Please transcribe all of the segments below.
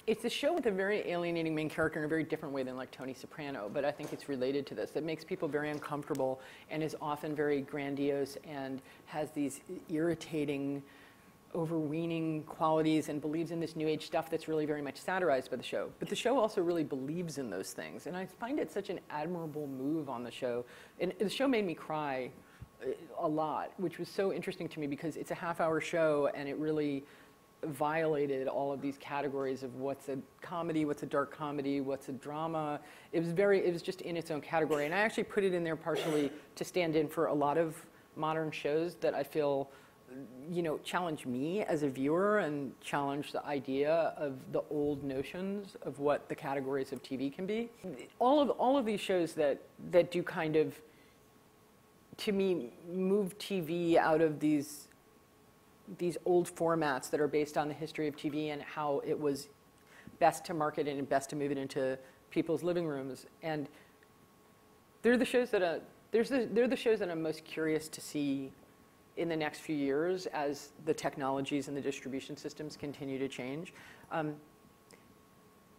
It's a show with a very alienating main character in a very different way than like Tony Soprano, but I think it's related to this. That makes people very uncomfortable and is often very grandiose and has these irritating, overweening qualities and believes in this new age stuff that's really very much satirized by the show. But the show also really believes in those things. And I find it such an admirable move on the show. And the show made me cry a lot, which was so interesting to me because it's a half-hour show and it really violated all of these categories of what's a comedy, what's a dark comedy, what's a drama. It was just in its own category. And I actually put it in there partially to stand in for a lot of modern shows that I feel, you know, challenge me as a viewer and challenge the idea of the old notions of what the categories of TV can be. All of these shows that do kind of, to me, move TV out of these old formats that are based on the history of TV and how it was best to market it and best to move it into people's living rooms. And they're the shows that they're the shows that I'm most curious to see in the next few years as the technologies and the distribution systems continue to change.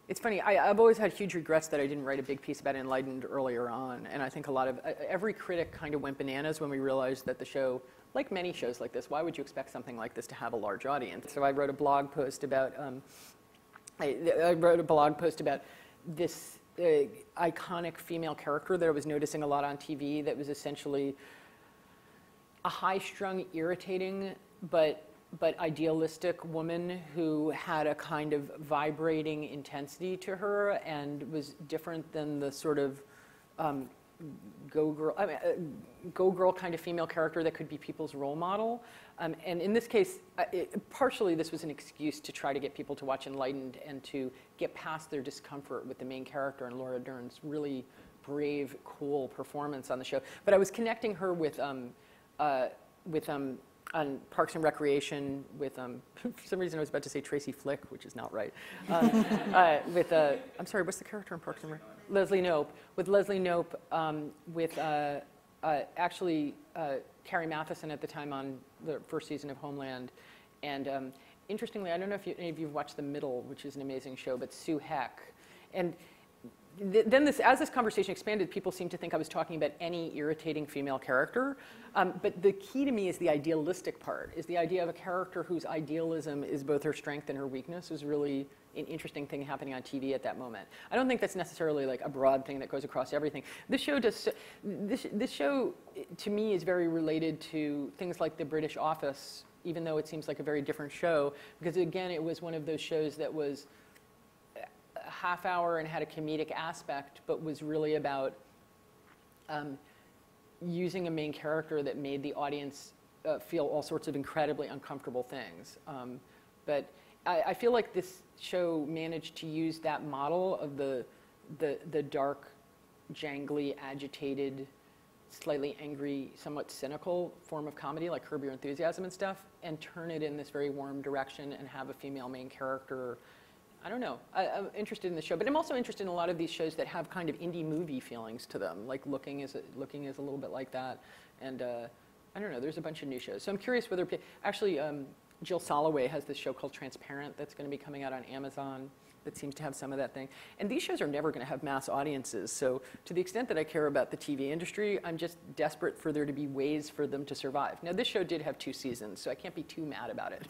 It's funny, I've always had huge regrets that I didn't write a big piece about Enlightened earlier on. And I think a lot of, every critic kind of went bananas when we realized that the show, like many shows like this, why would you expect something like this to have a large audience? So I wrote a blog post about, I wrote a blog post about this iconic female character that I was noticing a lot on TV that was essentially a high-strung, irritating, but idealistic woman who had a kind of vibrating intensity to her and was different than the sort of go-girl kind of female character that could be people's role model. And in this case, partially this was an excuse to try to get people to watch Enlightened and to get past their discomfort with the main character and Laura Dern's really brave, cool performance on the show. But I was connecting her with on Parks and Recreation with, for some reason I was about to say Tracy Flick, which is not right. I'm sorry, what's the character in Parks and Rec? Leslie Knope. With Leslie Knope, with actually Carrie Matheson at the time on the first season of Homeland. And interestingly, I don't know if any of you have watched The Middle, which is an amazing show, but Sue Heck. And then as this conversation expanded, people seemed to think I was talking about any irritating female character. But the key to me is the idealistic part, is the idea of a character whose idealism is both her strength and her weakness is really an interesting thing happening on TV at that moment. I don't think that's necessarily like a broad thing that goes across everything. This show this show, to me, is very related to things like The British Office, even though it seems like a very different show, because again, it was one of those shows that was half hour and had a comedic aspect, but was really about using a main character that made the audience feel all sorts of incredibly uncomfortable things. But I feel like this show managed to use that model of the dark, jangly, agitated, slightly angry, somewhat cynical form of comedy like Curb Your Enthusiasm and stuff, and turn it in this very warm direction and have a female main character. I don't know. I'm interested in the show, but I'm also interested in a lot of these shows that have kind of indie movie feelings to them, like Looking is a little bit like that, and I don't know. There's a bunch of new shows, so I'm curious whether actually Jill Soloway has this show called Transparent that's going to be coming out on Amazon that seems to have some of that thing. And these shows are never going to have mass audiences, so to the extent that I care about the TV industry, I'm just desperate for there to be ways for them to survive. Now, this show did have 2 seasons, so I can't be too mad about it.